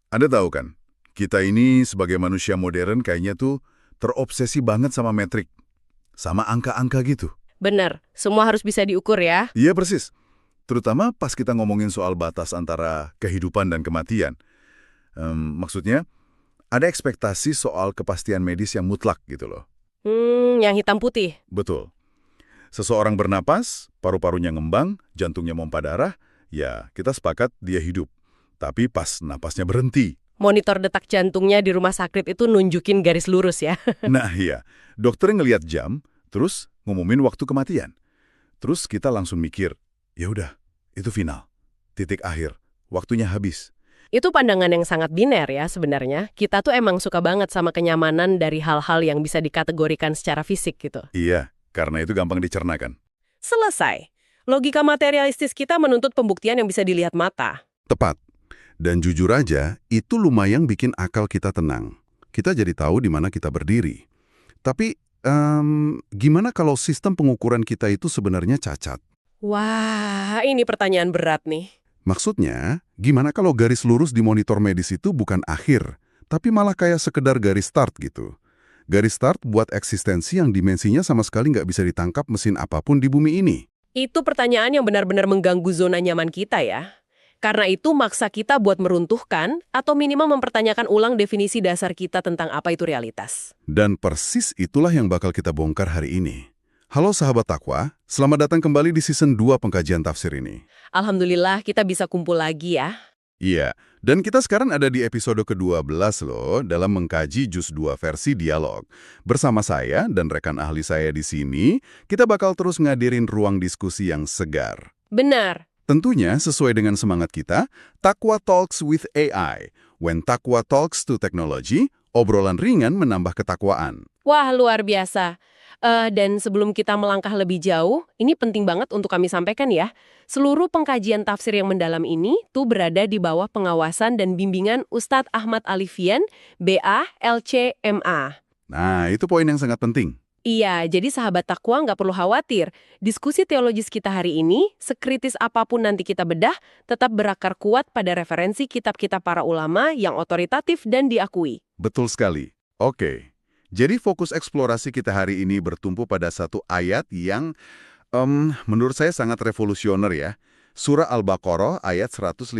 Anda tahu kan, kita ini sebagai manusia modern kayaknya tuh terobsesi banget sama metrik, sama angka-angka gitu. Benar, semua harus bisa diukur ya. Iya persis, terutama pas kita ngomongin soal batas antara kehidupan dan kematian. Maksudnya, ada ekspektasi soal kepastian medis yang mutlak gitu loh. Yang hitam putih. Betul. Seseorang bernapas, paru-parunya ngembang, jantungnya mompa darah, ya kita sepakat dia hidup. Tapi pas napasnya berhenti. Monitor detak jantungnya di rumah sakit itu nunjukin garis lurus ya. Nah iya, dokter ngelihat jam, terus ngumumin waktu kematian. Terus kita langsung mikir, ya udah, itu final. Titik akhir, waktunya habis. Itu pandangan yang sangat biner ya sebenarnya. Kita tuh emang suka banget sama kenyamanan dari hal-hal yang bisa dikategorikan secara fisik gitu. Iya, karena itu gampang dicernakan. Selesai. Logika materialistis kita menuntut pembuktian yang bisa dilihat mata. Tepat. Dan jujur aja, itu lumayan bikin akal kita tenang. Kita jadi tahu di mana kita berdiri. Tapi, gimana kalau sistem pengukuran kita itu sebenarnya cacat? Wah, ini pertanyaan berat nih. Maksudnya, gimana kalau garis lurus di monitor medis itu bukan akhir, tapi malah kayak sekedar garis start gitu? Garis start buat eksistensi yang dimensinya sama sekali nggak bisa ditangkap mesin apapun di bumi ini. Itu pertanyaan yang benar-benar mengganggu zona nyaman kita ya. Karena itu maksa kita buat meruntuhkan atau minimal mempertanyakan ulang definisi dasar kita tentang apa itu realitas. Dan persis itulah yang bakal kita bongkar hari ini. Halo sahabat Takwa, selamat datang kembali di season 2 pengkajian tafsir ini. Alhamdulillah kita bisa kumpul lagi ya. Iya, dan kita sekarang ada di episode ke-12 loh, dalam mengkaji Juz 2 versi dialog. Bersama saya dan rekan ahli saya di sini, kita bakal terus ngadirin ruang diskusi yang segar. Benar. Tentunya sesuai dengan semangat kita, Takwa Talks with AI. When Takwa talks to technology, obrolan ringan menambah ketakwaan. Wah, luar biasa. Dan sebelum kita melangkah lebih jauh, ini penting banget untuk kami sampaikan ya. Seluruh pengkajian tafsir yang mendalam ini tuh berada di bawah pengawasan dan bimbingan Ustadz Ahmad Alifian, BA, LC, MA. Nah, itu poin yang sangat penting. Iya, jadi sahabat takwa nggak perlu khawatir. Diskusi teologis kita hari ini, sekritis apapun nanti kita bedah, tetap berakar kuat pada referensi kitab-kitab para ulama yang otoritatif dan diakui. Betul sekali. Oke. Jadi fokus eksplorasi kita hari ini bertumpu pada satu ayat yang menurut saya sangat revolusioner ya. Surah Al-Baqarah ayat 154.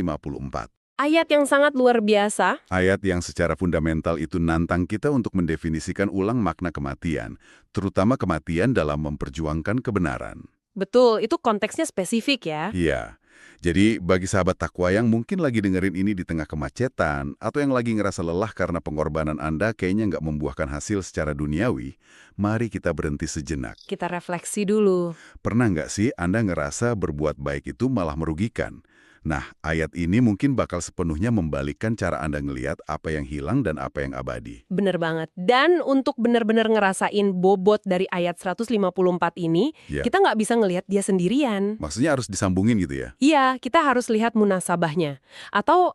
Ayat yang sangat luar biasa. Ayat yang secara fundamental itu nantang kita untuk mendefinisikan ulang makna kematian, terutama kematian dalam memperjuangkan kebenaran. Betul, itu konteksnya spesifik ya. Iya. Jadi bagi sahabat takwa yang mungkin lagi dengerin ini di tengah kemacetan atau yang lagi ngerasa lelah karena pengorbanan Anda kayaknya nggak membuahkan hasil secara duniawi, mari kita berhenti sejenak. Kita refleksi dulu. Pernah nggak sih Anda ngerasa berbuat baik itu malah merugikan? Nah, ayat ini mungkin bakal sepenuhnya membalikkan cara Anda ngelihat apa yang hilang dan apa yang abadi. Bener banget. Dan untuk benar-benar ngerasain bobot dari ayat 154 ini, Ya. kita nggak bisa ngelihat dia sendirian. Maksudnya harus disambungin gitu ya? Iya, kita harus lihat munasabahnya. Atau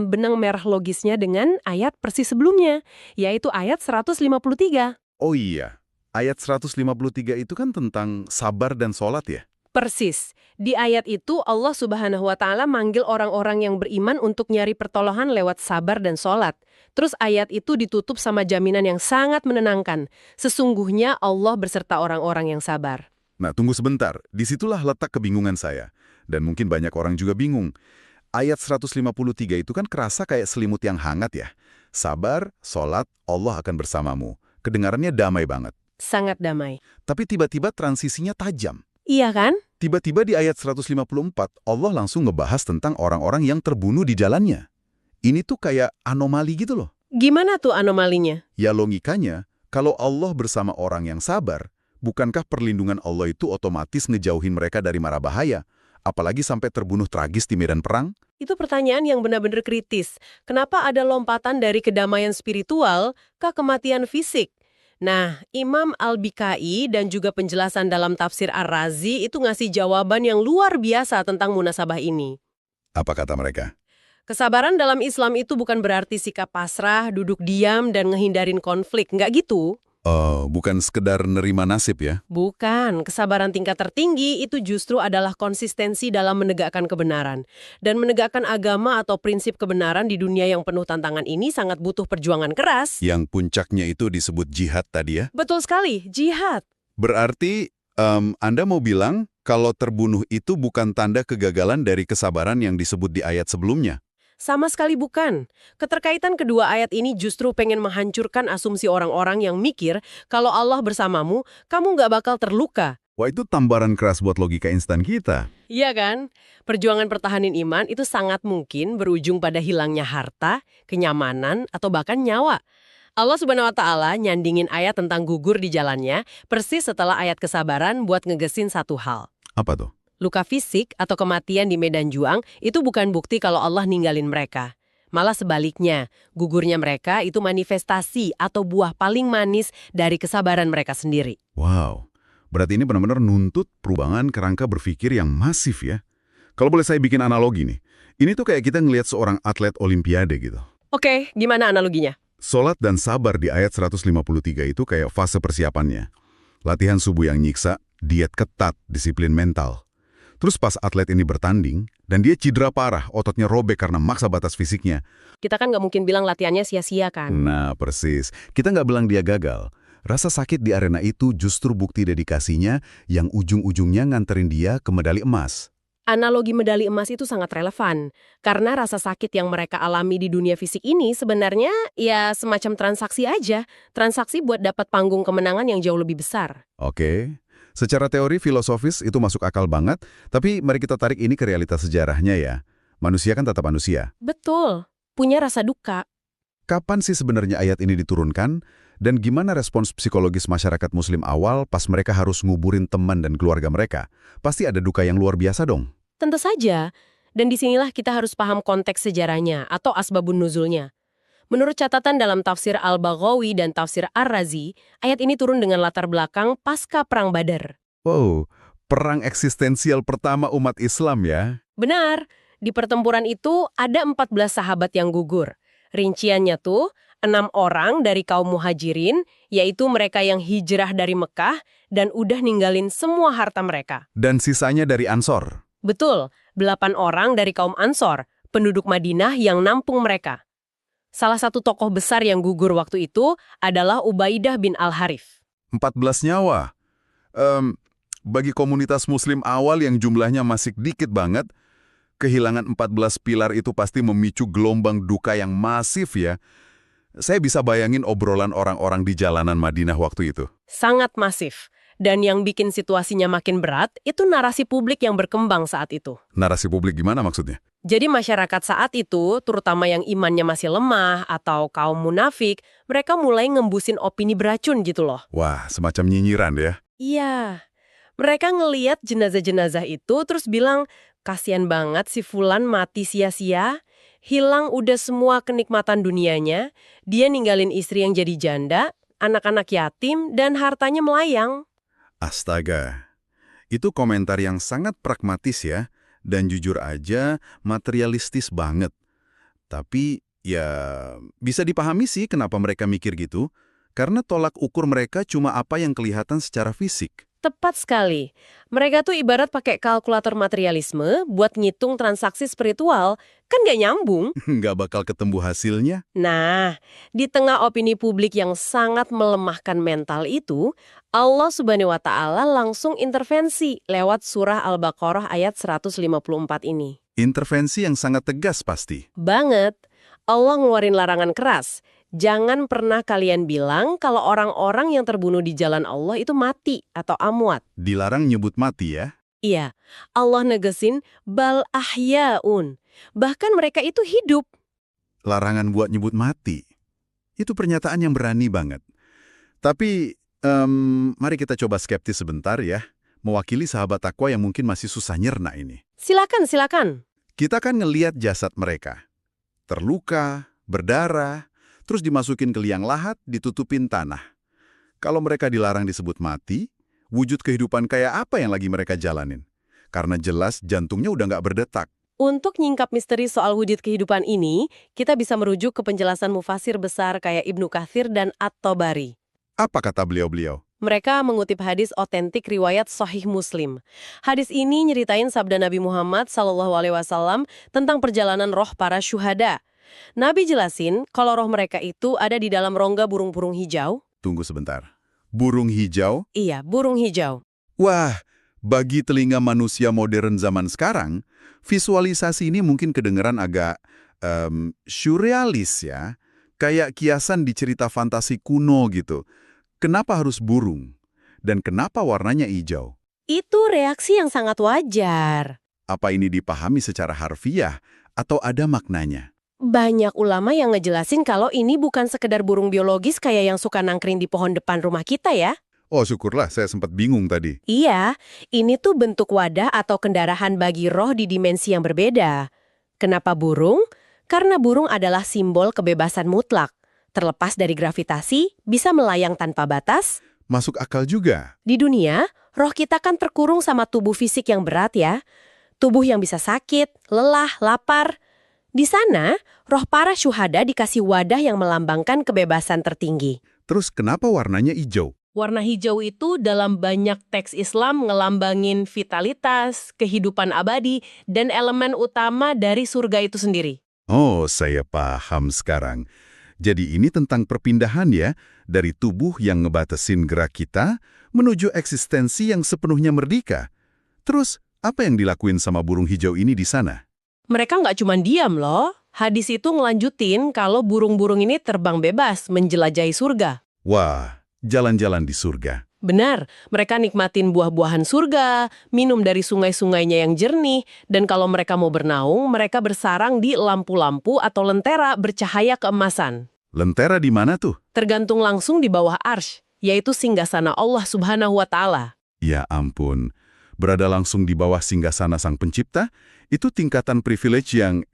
benang merah logisnya dengan ayat persis sebelumnya, yaitu ayat 153. Oh iya, ayat 153 itu kan tentang sabar dan sholat ya? Persis. Di ayat itu Allah Subhanahu wa Ta'ala manggil orang-orang yang beriman untuk nyari pertolongan lewat sabar dan sholat. Terus ayat itu ditutup sama jaminan yang sangat menenangkan. Sesungguhnya Allah berserta orang-orang yang sabar. Nah, tunggu sebentar. Disitulah letak kebingungan saya. Dan mungkin banyak orang juga bingung. Ayat 153 itu kan kerasa kayak selimut yang hangat ya. Sabar, sholat, Allah akan bersamamu. Kedengarannya damai banget. Sangat damai. Tapi tiba-tiba transisinya tajam. Iya kan? Tiba-tiba di ayat 154, Allah langsung ngebahas tentang orang-orang yang terbunuh di jalannya. Ini tuh kayak anomali gitu loh. Gimana tuh anomalinya? Ya logikanya, kalau Allah bersama orang yang sabar, bukankah perlindungan Allah itu otomatis ngejauhin mereka dari mara bahaya? Apalagi sampai terbunuh tragis di medan perang? Itu pertanyaan yang benar-benar kritis. Kenapa ada lompatan dari kedamaian spiritual ke kematian fisik? Nah, Imam Al-Bikai dan juga penjelasan dalam tafsir Ar-Razi itu ngasih jawaban yang luar biasa tentang munasabah ini. Apa kata mereka? Kesabaran dalam Islam itu bukan berarti sikap pasrah, duduk diam, dan ngehindarin konflik. Nggak gitu. Oh, bukan sekedar nerima nasib ya? Bukan, kesabaran tingkat tertinggi itu justru adalah konsistensi dalam menegakkan kebenaran. Dan menegakkan agama atau prinsip kebenaran di dunia yang penuh tantangan ini sangat butuh perjuangan keras. Yang puncaknya itu disebut jihad tadi ya? Betul sekali, jihad. Berarti Anda mau bilang kalau terbunuh itu bukan tanda kegagalan dari kesabaran yang disebut di ayat sebelumnya? Sama sekali bukan. Keterkaitan kedua ayat ini justru pengen menghancurkan asumsi orang-orang yang mikir kalau Allah bersamamu, kamu nggak bakal terluka. Wah, itu tambaran keras buat logika instan kita. Iya kan? Perjuangan pertahanin iman itu sangat mungkin berujung pada hilangnya harta, kenyamanan, atau bahkan nyawa. Allah Subhanahu wa Ta'ala nyandingin ayat tentang gugur di jalannya persis setelah ayat kesabaran buat ngegesin satu hal. Apa tuh? Luka fisik atau kematian di medan juang itu bukan bukti kalau Allah ninggalin mereka. Malah sebaliknya, gugurnya mereka itu manifestasi atau buah paling manis dari kesabaran mereka sendiri. Wow, berarti ini benar-benar nuntut perubahan kerangka berpikir yang masif ya. Kalau boleh saya bikin analogi nih, ini tuh kayak kita ngelihat seorang atlet olimpiade gitu. Oke, gimana analoginya? Sholat dan sabar di ayat 153 itu kayak fase persiapannya. Latihan subuh yang nyiksa, diet ketat, disiplin mental. Terus pas atlet ini bertanding, dan dia cedera parah, ototnya robek karena maksa batas fisiknya. Kita kan nggak mungkin bilang latihannya sia-sia kan? Nah, persis. Kita nggak bilang dia gagal. Rasa sakit di arena itu justru bukti dedikasinya yang ujung-ujungnya nganterin dia ke medali emas. Analogi medali emas itu sangat relevan, karena rasa sakit yang mereka alami di dunia fisik ini sebenarnya ya semacam transaksi aja. Transaksi buat dapat panggung kemenangan yang jauh lebih besar. Oke. Secara teori filosofis itu masuk akal banget, tapi mari kita tarik ini ke realitas sejarahnya ya. Manusia kan tetap manusia. Betul, punya rasa duka. Kapan sih sebenarnya ayat ini diturunkan? Dan gimana respons psikologis masyarakat muslim awal pas mereka harus nguburin teman dan keluarga mereka? Pasti ada duka yang luar biasa dong. Tentu saja, dan disinilah kita harus paham konteks sejarahnya atau asbabun nuzulnya. Menurut catatan dalam tafsir Al-Baghawi dan tafsir Ar-Razi, ayat ini turun dengan latar belakang pasca Perang Badar. Wow, perang eksistensial pertama umat Islam ya? Benar, di pertempuran itu ada 14 sahabat yang gugur. Rinciannya tuh, 6 orang dari kaum muhajirin, yaitu mereka yang hijrah dari Mekah dan udah ninggalin semua harta mereka. Dan sisanya dari Ansor. Betul, 8 orang dari kaum Ansor, penduduk Madinah yang nampung mereka. Salah satu tokoh besar yang gugur waktu itu adalah Ubaidah bin Al-Harith. 14 nyawa. Bagi komunitas muslim awal yang jumlahnya masih dikit banget, kehilangan 14 pilar itu pasti memicu gelombang duka yang masif ya. Saya bisa bayangin obrolan orang-orang di jalanan Madinah waktu itu. Sangat masif. Dan yang bikin situasinya makin berat, itu narasi publik yang berkembang saat itu. Narasi publik gimana maksudnya? Jadi masyarakat saat itu, terutama yang imannya masih lemah atau kaum munafik, mereka mulai ngembusin opini beracun gitu loh. Wah, semacam nyinyiran ya. Iya, mereka ngeliat jenazah-jenazah itu terus bilang, kasian banget si Fulan mati sia-sia, hilang udah semua kenikmatan dunianya, dia ninggalin istri yang jadi janda, anak-anak yatim, dan hartanya melayang. Astaga, itu komentar yang sangat pragmatis ya, dan jujur aja materialistis banget. Tapi ya bisa dipahami sih kenapa mereka mikir gitu, karena tolak ukur mereka cuma apa yang kelihatan secara fisik. Tepat sekali. Mereka tuh ibarat pakai kalkulator materialisme buat ngitung transaksi spiritual, kan nggak nyambung. Nggak bakal ketemu hasilnya. Nah, di tengah opini publik yang sangat melemahkan mental itu, Allah Subhanahu wa Ta'ala langsung intervensi lewat surah Al-Baqarah ayat 154 ini. Intervensi yang sangat tegas pasti. Banget. Allah ngeluarin larangan keras. Jangan pernah kalian bilang kalau orang-orang yang terbunuh di jalan Allah itu mati atau amwat. Dilarang nyebut mati ya. Iya, Allah negesin bal ahyaun. Bahkan mereka itu hidup. Larangan buat nyebut mati. Itu pernyataan yang berani banget. Tapi, mari kita coba skeptis sebentar ya. Mewakili sahabat takwa yang mungkin masih susah nyerna ini. Silakan, silakan. Kita kan ngeliat jasad mereka. Terluka, berdarah, terus dimasukin ke liang lahat, ditutupin tanah. Kalau mereka dilarang disebut mati, wujud kehidupan kayak apa yang lagi mereka jalanin? Karena jelas jantungnya udah nggak berdetak. Untuk nyingkap misteri soal wujud kehidupan ini, kita bisa merujuk ke penjelasan mufasir besar kayak Ibnu Katsir dan At-Tabari. Apa kata beliau-beliau? Mereka mengutip hadis otentik riwayat Sahih Muslim. Hadis ini nyeritain sabda Nabi Muhammad SAW tentang perjalanan roh para syuhada. Nabi jelasin kalau roh mereka itu ada di dalam rongga burung-burung hijau. Tunggu sebentar. Burung hijau? Iya, burung hijau. Wah, bagi telinga manusia modern zaman sekarang, visualisasi ini mungkin kedengeran agak surrealis ya. Kayak kiasan di cerita fantasi kuno gitu. Kenapa harus burung? Dan kenapa warnanya hijau? Itu reaksi yang sangat wajar. Apa ini dipahami secara harfiah atau ada maknanya? Banyak ulama yang ngejelasin kalau ini bukan sekedar burung biologis kayak yang suka nangkring di pohon depan rumah kita ya. Oh, syukurlah, saya sempat bingung tadi. Iya, ini tuh bentuk wadah atau kendaraan bagi roh di dimensi yang berbeda. Kenapa burung? Karena burung adalah simbol kebebasan mutlak. Terlepas dari gravitasi, bisa melayang tanpa batas. Masuk akal juga. Di dunia, roh kita kan terkurung sama tubuh fisik yang berat ya. Tubuh yang bisa sakit, lelah, lapar. Di sana, roh para syuhada dikasih wadah yang melambangkan kebebasan tertinggi. Terus kenapa warnanya hijau? Warna hijau itu dalam banyak teks Islam ngelambangin vitalitas, kehidupan abadi, dan elemen utama dari surga itu sendiri. Oh, saya paham sekarang. Jadi ini tentang perpindahan ya, dari tubuh yang ngebatasin gerak kita menuju eksistensi yang sepenuhnya merdeka. Terus, apa yang dilakuin sama burung hijau ini di sana? Mereka nggak cuma diam loh. Hadis itu ngelanjutin kalau burung-burung ini terbang bebas menjelajahi surga. Wah, jalan-jalan di surga. Benar, mereka nikmatin buah-buahan surga, minum dari sungai-sungainya yang jernih, dan kalau mereka mau bernaung, mereka bersarang di lampu-lampu atau lentera bercahaya keemasan. Lentera di mana tuh? Tergantung langsung di bawah arsy, yaitu singgasana Allah Subhanahu wa Ta'ala. Ya ampun, berada langsung di bawah singgasana Sang Pencipta, itu tingkatan privilege yang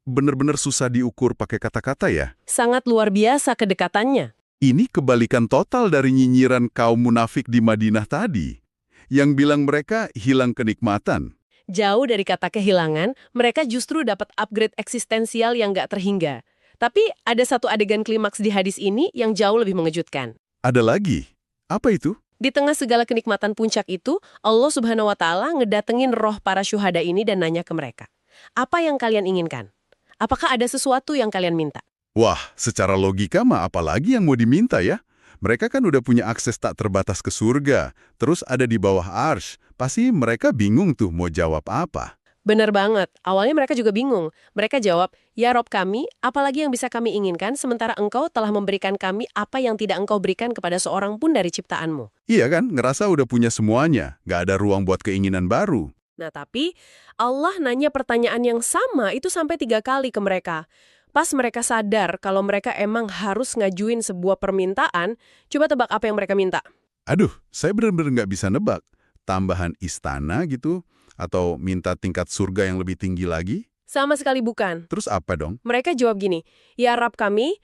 bener-bener susah diukur pakai kata-kata ya? Sangat luar biasa kedekatannya. Ini kebalikan total dari nyinyiran kaum munafik di Madinah tadi, yang bilang mereka hilang kenikmatan. Jauh dari kata kehilangan, mereka justru dapat upgrade eksistensial yang nggak terhingga. Tapi ada satu adegan klimaks di hadis ini yang jauh lebih mengejutkan. Ada lagi? Apa itu? Di tengah segala kenikmatan puncak itu, Allah Subhanahu wa Ta'ala ngedatengin roh para syuhada ini dan nanya ke mereka, apa yang kalian inginkan? Apakah ada sesuatu yang kalian minta? Wah, secara logika mah apalagi yang mau diminta ya? Mereka kan udah punya akses tak terbatas ke surga, terus ada di bawah arsy. Pasti mereka bingung tuh mau jawab apa. Bener banget, awalnya mereka juga bingung. Mereka jawab, ya Rob kami, apalagi yang bisa kami inginkan sementara engkau telah memberikan kami apa yang tidak engkau berikan kepada seorang pun dari ciptaanmu. Iya kan, ngerasa udah punya semuanya, nggak ada ruang buat keinginan baru. Nah tapi, Allah nanya pertanyaan yang sama itu sampai 3 kali ke mereka. Pas mereka sadar kalau mereka emang harus ngajuin sebuah permintaan, coba tebak apa yang mereka minta. Aduh, saya bener-bener nggak bisa nebak. Tambahan istana gitu? Atau minta tingkat surga yang lebih tinggi lagi? Sama sekali bukan. Terus apa dong? Mereka jawab gini, ya Rabb kami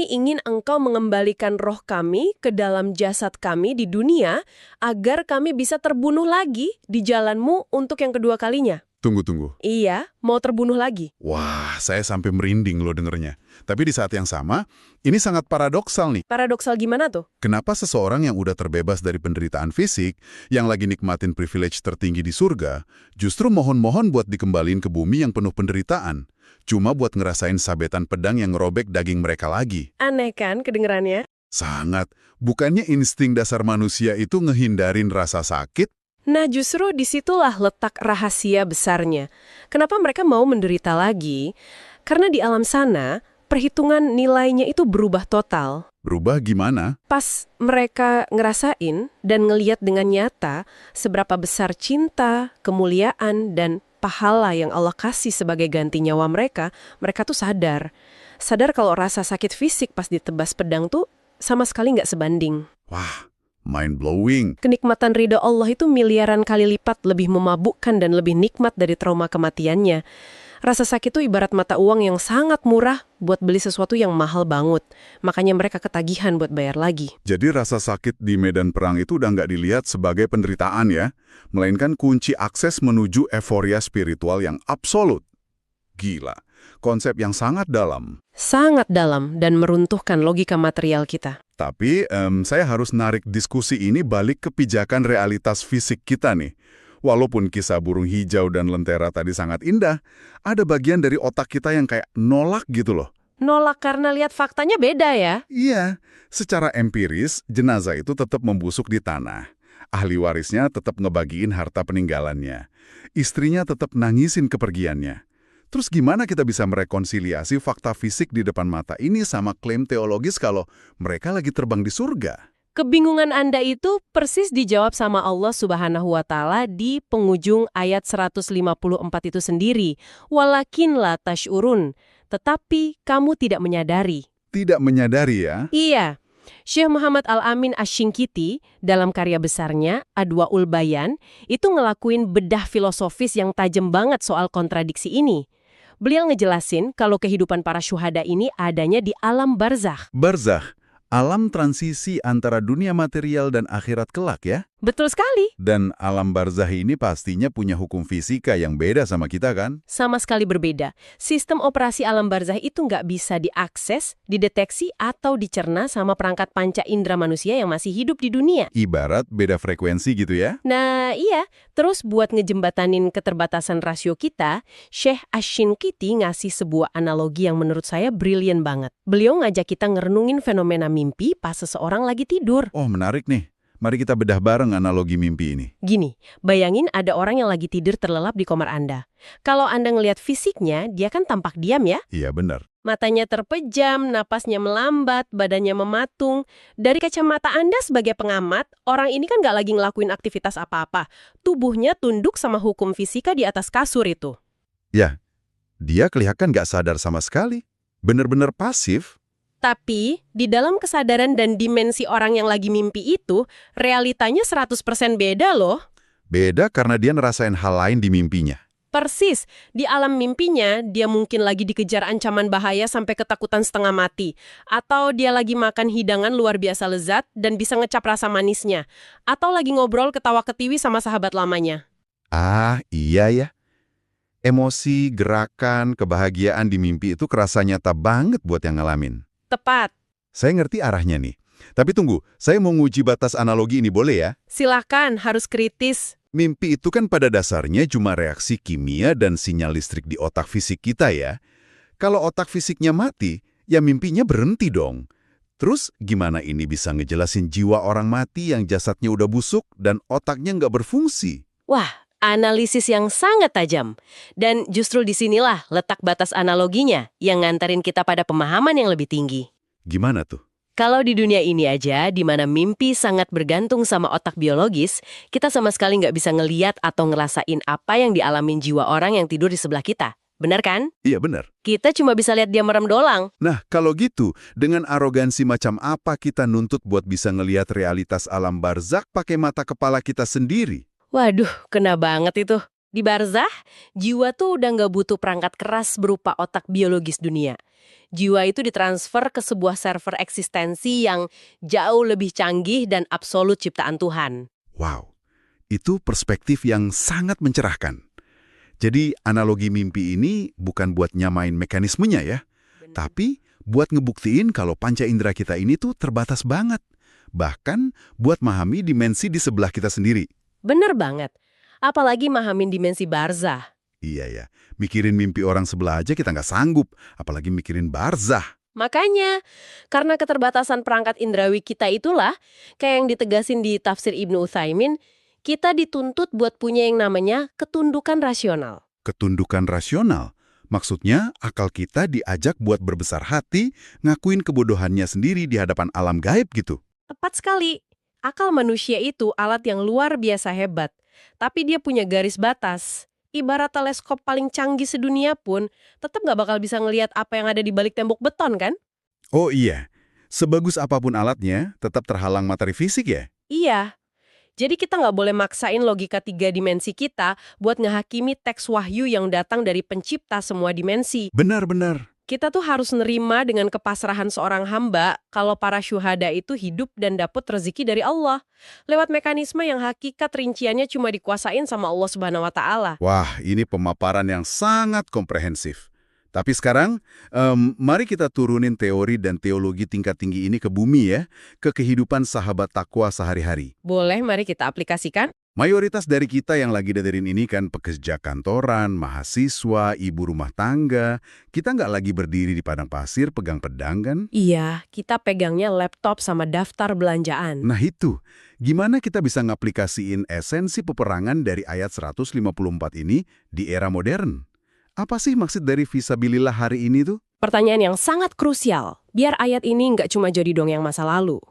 ingin engkau mengembalikan roh kami ke dalam jasad kami di dunia agar kami bisa terbunuh lagi di jalanmu untuk yang kedua kalinya. Tunggu. Iya, mau terbunuh lagi. Wah, saya sampai merinding loh dengernya. Tapi di saat yang sama, ini sangat paradoksal nih. Paradoksal gimana tuh? Kenapa seseorang yang udah terbebas dari penderitaan fisik, yang lagi nikmatin privilege tertinggi di surga, justru mohon-mohon buat dikembalin ke bumi yang penuh penderitaan? Cuma buat ngerasain sabetan pedang yang ngerobek daging mereka lagi. Aneh kan kedengerannya? Sangat. Bukannya insting dasar manusia itu ngehindarin rasa sakit? Nah justru disitulah letak rahasia besarnya. Kenapa mereka mau menderita lagi? Karena di alam sana, perhitungan nilainya itu berubah total. Berubah gimana? Pas mereka ngerasain dan ngeliat dengan nyata seberapa besar cinta, kemuliaan, dan pahala yang Allah kasih sebagai ganti nyawa mereka tuh sadar. Sadar kalau rasa sakit fisik pas ditebas pedang tuh sama sekali nggak sebanding. Wah, mind-blowing. Kenikmatan ridha Allah itu miliaran kali lipat lebih memabukkan dan lebih nikmat dari trauma kematiannya. Rasa sakit itu ibarat mata uang yang sangat murah buat beli sesuatu yang mahal banget. Makanya mereka ketagihan buat bayar lagi. Jadi rasa sakit di medan perang itu udah nggak dilihat sebagai penderitaan ya, melainkan kunci akses menuju euforia spiritual yang absolut. Gila. Konsep yang sangat dalam. Sangat dalam dan meruntuhkan logika material kita. Tapi saya harus narik diskusi ini balik ke pijakan realitas fisik kita nih. Walaupun kisah burung hijau dan lentera tadi sangat indah, ada bagian dari otak kita yang kayak nolak gitu loh. Nolak karena lihat faktanya beda ya? Iya, secara empiris, jenazah itu tetap membusuk di tanah. Ahli warisnya tetap ngebagiin harta peninggalannya. Istrinya tetap nangisin kepergiannya. Terus gimana kita bisa merekonsiliasi fakta fisik di depan mata ini sama klaim teologis kalau mereka lagi terbang di surga? Kebingungan Anda itu persis dijawab sama Allah Subhanahu wa Ta'ala di penghujung ayat 154 itu sendiri. Walakin la tash'urun, tetapi kamu tidak menyadari. Tidak menyadari ya? Iya. Syekh Muhammad Al-Amin Asy-Syinkiti dalam karya besarnya Adwaul Bayan itu ngelakuin bedah filosofis yang tajam banget soal kontradiksi ini. Beliau ngejelasin kalau kehidupan para syuhada ini adanya di alam barzakh. Barzakh, alam transisi antara dunia material dan akhirat kelak ya? Betul sekali. Dan alam barzakh ini pastinya punya hukum fisika yang beda sama kita kan? Sama sekali berbeda. Sistem operasi alam barzakh itu nggak bisa diakses, dideteksi, atau dicerna sama perangkat panca indera manusia yang masih hidup di dunia. Ibarat beda frekuensi gitu ya? Nah, iya. Terus buat ngejembatanin keterbatasan rasio kita, Syekh Asy-Syinkiti ngasih sebuah analogi yang menurut saya brilian banget. Beliau ngajak kita ngerenungin fenomena mimpi pas seseorang lagi tidur. Oh, menarik nih. Mari kita bedah bareng analogi mimpi ini. Gini, bayangin ada orang yang lagi tidur terlelap di kamar Anda. Kalau Anda ngelihat fisiknya, dia kan tampak diam ya. Iya benar. Matanya terpejam, napasnya melambat, badannya mematung. Dari kacamata Anda sebagai pengamat, orang ini kan nggak lagi ngelakuin aktivitas apa-apa. Tubuhnya tunduk sama hukum fisika di atas kasur itu. Ya, dia kelihatan nggak sadar sama sekali. Benar-benar pasif. Tapi, di dalam kesadaran dan dimensi orang yang lagi mimpi itu, realitanya 100% beda loh. Beda karena dia ngerasain hal lain di mimpinya. Persis, di alam mimpinya, dia mungkin lagi dikejar ancaman bahaya sampai ketakutan setengah mati. Atau dia lagi makan hidangan luar biasa lezat dan bisa ngecap rasa manisnya. Atau lagi ngobrol ketawa ketiwi sama sahabat lamanya. Ah, iya ya. Emosi, gerakan, kebahagiaan di mimpi itu kerasa nyata banget buat yang ngalamin. Tepat. Saya ngerti arahnya nih. Tapi tunggu, saya mau nguji batas analogi ini boleh ya? Silakan, harus kritis. Mimpi itu kan pada dasarnya cuma reaksi kimia dan sinyal listrik di otak fisik kita ya. Kalau otak fisiknya mati, ya mimpinya berhenti dong. Terus gimana ini bisa ngejelasin jiwa orang mati yang jasadnya udah busuk dan otaknya nggak berfungsi? Wah, analisis yang sangat tajam. Dan justru disinilah letak batas analoginya yang nganterin kita pada pemahaman yang lebih tinggi. Gimana tuh? Kalau di dunia ini aja, di mana mimpi sangat bergantung sama otak biologis, kita sama sekali nggak bisa ngeliat atau ngerasain apa yang dialamin jiwa orang yang tidur di sebelah kita. Benar kan? Iya benar. Kita cuma bisa lihat dia merem doang. Nah, kalau gitu, dengan arogansi macam apa kita nuntut buat bisa ngelihat realitas alam barzakh pakai mata kepala kita sendiri? Waduh, kena banget itu. Di barzakh, jiwa tuh udah nggak butuh perangkat keras berupa otak biologis dunia. Jiwa itu ditransfer ke sebuah server eksistensi yang jauh lebih canggih dan absolut ciptaan Tuhan. Wow, itu perspektif yang sangat mencerahkan. Jadi analogi mimpi ini bukan buat nyamain mekanismenya ya, tapi buat ngebuktiin kalau panca indera kita ini tuh terbatas banget. Bahkan buat memahami dimensi di sebelah kita sendiri. Bener banget. Apalagi mahamin dimensi barzakh. Iya ya, mikirin mimpi orang sebelah aja kita nggak sanggup, apalagi mikirin barzakh. Makanya, karena keterbatasan perangkat indrawi kita itulah, kayak yang ditegasin di tafsir Ibnu Utsaimin, kita dituntut buat punya yang namanya ketundukan rasional. Ketundukan rasional? Maksudnya akal kita diajak buat berbesar hati, ngakuin kebodohannya sendiri di hadapan alam gaib gitu. Tepat sekali. Akal manusia itu alat yang luar biasa hebat, tapi dia punya garis batas. Ibarat teleskop paling canggih sedunia pun, tetap nggak bakal bisa ngelihat apa yang ada di balik tembok beton, kan? Oh iya, sebagus apapun alatnya, tetap terhalang materi fisik ya? Iya. Jadi kita nggak boleh maksain logika 3 dimensi kita buat ngehakimi teks wahyu yang datang dari pencipta semua dimensi. Benar-benar. Kita tuh harus nerima dengan kepasrahan seorang hamba kalau para syuhada itu hidup dan dapat rezeki dari Allah. Lewat mekanisme yang hakikat rinciannya cuma dikuasain sama Allah Subhanahu wa Ta'ala. Wah, ini pemaparan yang sangat komprehensif. Tapi sekarang, mari kita turunin teori dan teologi tingkat tinggi ini ke bumi ya, ke kehidupan sahabat takwa sehari-hari. Boleh, mari kita aplikasikan. Mayoritas dari kita yang lagi dengerin ini kan pekerja kantoran, mahasiswa, ibu rumah tangga. Kita nggak lagi berdiri di padang pasir pegang pedang kan? Iya, kita pegangnya laptop sama daftar belanjaan. Nah itu, gimana kita bisa ngaplikasiin esensi peperangan dari ayat 154 ini di era modern? Apa sih maksud dari visabilillah hari ini tuh? Pertanyaan yang sangat krusial, biar ayat ini nggak cuma jadi dongeng masa lalu.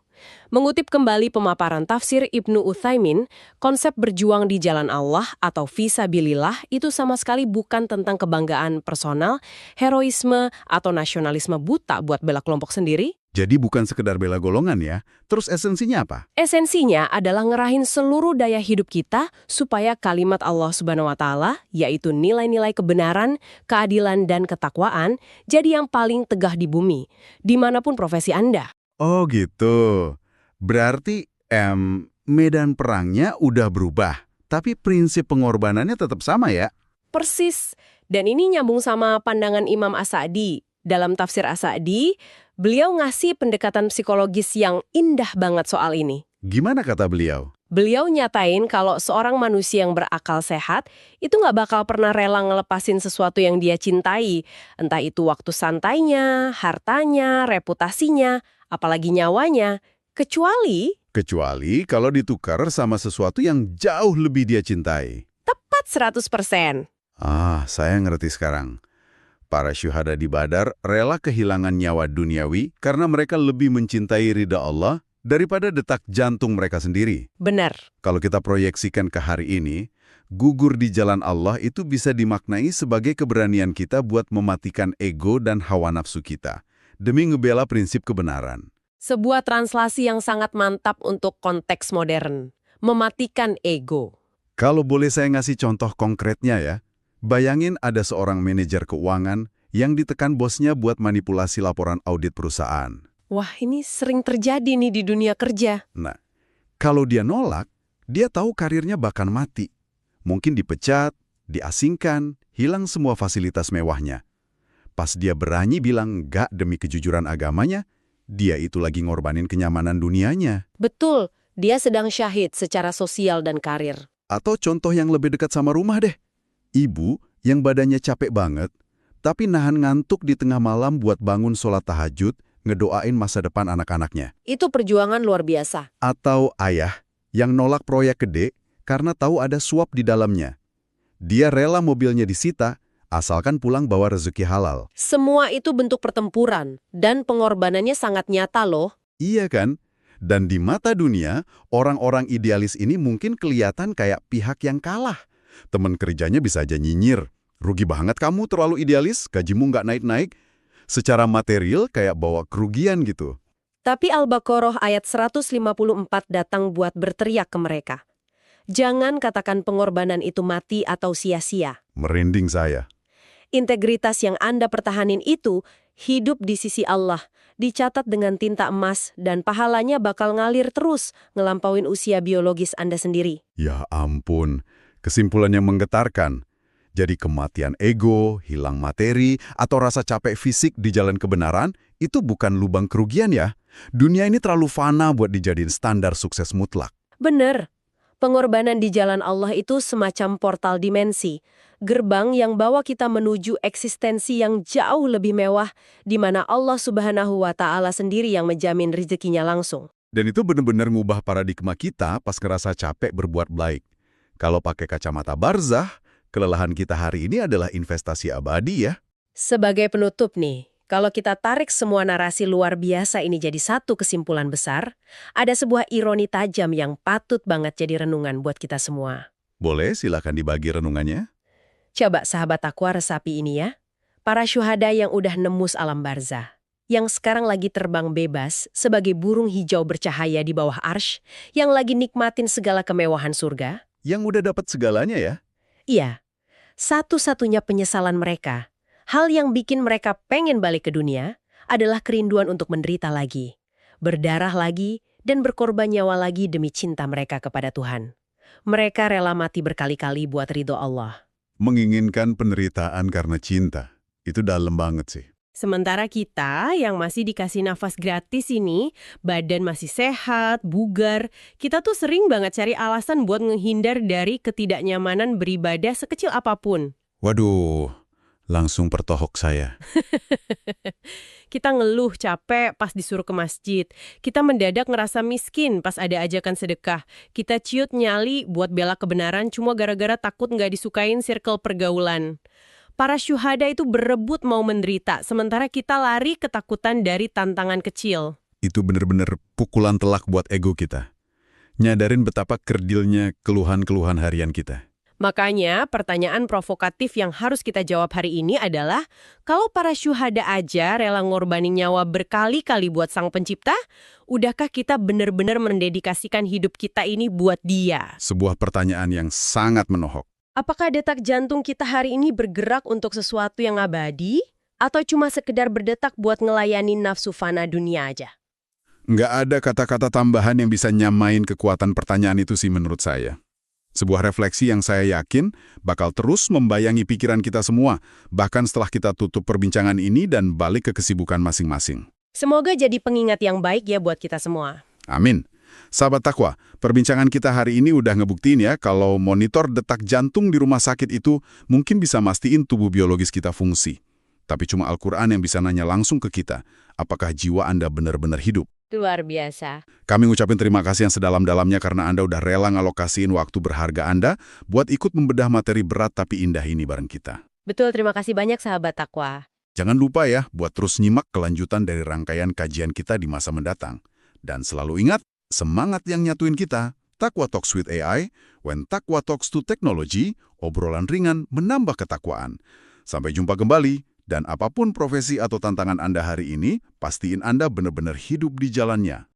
Mengutip kembali pemaparan tafsir Ibnu Utsaimin, konsep berjuang di jalan Allah atau visabilillah itu sama sekali bukan tentang kebanggaan personal, heroisme, atau nasionalisme buta buat bela kelompok sendiri. Jadi bukan sekedar bela golongan ya. Terus esensinya apa? Esensinya adalah ngerahin seluruh daya hidup kita supaya kalimat Allah Subhanahu wa Ta'ala, yaitu nilai-nilai kebenaran, keadilan, dan ketakwaan, jadi yang paling tegah di bumi, dimanapun profesi Anda. Oh gitu. Berarti medan perangnya udah berubah, tapi prinsip pengorbanannya tetap sama ya? Persis. Dan ini nyambung sama pandangan Imam As-Sa'di. Dalam tafsir As-Sa'di, beliau ngasih pendekatan psikologis yang indah banget soal ini. Gimana kata beliau? Beliau nyatain kalau seorang manusia yang berakal sehat itu nggak bakal pernah rela ngelepasin sesuatu yang dia cintai. Entah itu waktu santainya, hartanya, reputasinya, apalagi nyawanya. Kecuali kalau ditukar sama sesuatu yang jauh lebih dia cintai. Tepat 100%. Ah, saya ngerti sekarang. Para syuhada di Badar rela kehilangan nyawa duniawi karena mereka lebih mencintai ridha Allah daripada detak jantung mereka sendiri. Benar. Kalau kita proyeksikan ke hari ini, gugur di jalan Allah itu bisa dimaknai sebagai keberanian kita buat mematikan ego dan hawa nafsu kita demi ngebela prinsip kebenaran. Sebuah translasi yang sangat mantap untuk konteks modern. Mematikan ego. Kalau boleh saya ngasih contoh konkretnya ya, bayangin ada seorang manajer keuangan yang ditekan bosnya buat manipulasi laporan audit perusahaan. Wah, ini sering terjadi nih di dunia kerja. Nah, kalau dia nolak, dia tahu karirnya bahkan mati. Mungkin dipecat, diasingkan, hilang semua fasilitas mewahnya. Pas dia berani bilang enggak demi kejujuran agamanya, dia itu lagi ngorbanin kenyamanan dunianya. Betul, dia sedang syahid secara sosial dan karir. Atau contoh yang lebih dekat sama rumah deh. Ibu yang badannya capek banget, tapi nahan ngantuk di tengah malam buat bangun sholat tahajud, ngedoain masa depan anak-anaknya. Itu perjuangan luar biasa. Atau ayah yang nolak proyek gede karena tahu ada suap di dalamnya. Dia rela mobilnya disita, asalkan pulang bawa rezeki halal. Semua itu bentuk pertempuran, dan pengorbanannya sangat nyata loh. Iya kan? Dan di mata dunia, orang-orang idealis ini mungkin kelihatan kayak pihak yang kalah. Temen kerjanya bisa aja nyinyir. Rugi banget kamu terlalu idealis, gajimu nggak naik-naik. Secara material kayak bawa kerugian gitu. Tapi Al-Baqarah ayat 154 datang buat berteriak ke mereka. Jangan katakan pengorbanan itu mati atau sia-sia. Merinding saya. Integritas yang Anda pertahanin itu hidup di sisi Allah, dicatat dengan tinta emas, dan pahalanya bakal ngalir terus ngelampauin usia biologis Anda sendiri. Ya ampun, kesimpulannya menggetarkan. Jadi kematian ego, hilang materi, atau rasa capek fisik di jalan kebenaran, itu bukan lubang kerugian ya. Dunia ini terlalu fana buat dijadiin standar sukses mutlak. Bener. Pengorbanan di jalan Allah itu semacam portal dimensi, gerbang yang bawa kita menuju eksistensi yang jauh lebih mewah, di mana Allah Subhanahu wa Ta'ala sendiri yang menjamin rezekinya langsung. Dan itu benar-benar ngubah paradigma kita pas ngerasa capek berbuat baik. Kalau pakai kacamata barzah, kelelahan kita hari ini adalah investasi abadi ya. Sebagai penutup nih, kalau kita tarik semua narasi luar biasa ini jadi satu kesimpulan besar, ada sebuah ironi tajam yang patut banget jadi renungan buat kita semua. Boleh silakan dibagi renungannya. Coba sahabat takwa resapi ini ya. Para syuhada yang udah nembus alam barzah, yang sekarang lagi terbang bebas sebagai burung hijau bercahaya di bawah arsy, yang lagi nikmatin segala kemewahan surga. Yang udah dapat segalanya ya. Iya, satu-satunya penyesalan mereka, hal yang bikin mereka pengen balik ke dunia, adalah kerinduan untuk menderita lagi, berdarah lagi, dan berkorban nyawa lagi demi cinta mereka kepada Tuhan. Mereka rela mati berkali-kali buat ridho Allah. Menginginkan penderitaan karena cinta. Itu dalam banget sih. Sementara kita yang masih dikasih nafas gratis ini, badan masih sehat, bugar, kita tuh sering banget cari alasan buat menghindar dari ketidaknyamanan beribadah sekecil apapun. Waduh, langsung pertohok saya. Kita ngeluh capek pas disuruh ke masjid. Kita mendadak ngerasa miskin pas ada ajakan sedekah. Kita ciut nyali buat bela kebenaran cuma gara-gara takut nggak disukain circle pergaulan. Para syuhada itu berebut mau menderita, sementara kita lari ketakutan dari tantangan kecil. Itu bener-bener pukulan telak buat ego kita. Nyadarin betapa kerdilnya keluhan-keluhan harian kita. Makanya, pertanyaan provokatif yang harus kita jawab hari ini adalah, kalau para syuhada aja rela ngorbanin nyawa berkali-kali buat Sang Pencipta, udahkah kita benar-benar mendedikasikan hidup kita ini buat Dia? Sebuah pertanyaan yang sangat menohok. Apakah detak jantung kita hari ini bergerak untuk sesuatu yang abadi? Atau cuma sekedar berdetak buat ngelayani nafsu fana dunia aja? Nggak ada kata-kata tambahan yang bisa nyamain kekuatan pertanyaan itu sih menurut saya. Sebuah refleksi yang saya yakin bakal terus membayangi pikiran kita semua, bahkan setelah kita tutup perbincangan ini dan balik ke kesibukan masing-masing. Semoga jadi pengingat yang baik ya buat kita semua. Amin. Sahabat Takwa, perbincangan kita hari ini udah ngebuktiin ya kalau monitor detak jantung di rumah sakit itu mungkin bisa mastiin tubuh biologis kita fungsi. Tapi cuma Al-Quran yang bisa nanya langsung ke kita, apakah jiwa Anda benar-benar hidup? Luar biasa. Kami ngucapin terima kasih yang sedalam-dalamnya karena Anda udah rela ngalokasiin waktu berharga Anda buat ikut membedah materi berat tapi indah ini bareng kita. Betul, terima kasih banyak sahabat Takwa. Jangan lupa ya buat terus nyimak kelanjutan dari rangkaian kajian kita di masa mendatang. Dan selalu ingat, semangat yang nyatuin kita, Takwa Talks with AI, when Takwa Talks to Technology, obrolan ringan menambah ketakwaan. Sampai jumpa kembali, dan apapun profesi atau tantangan Anda hari ini, pastiin Anda benar-benar hidup di jalannya.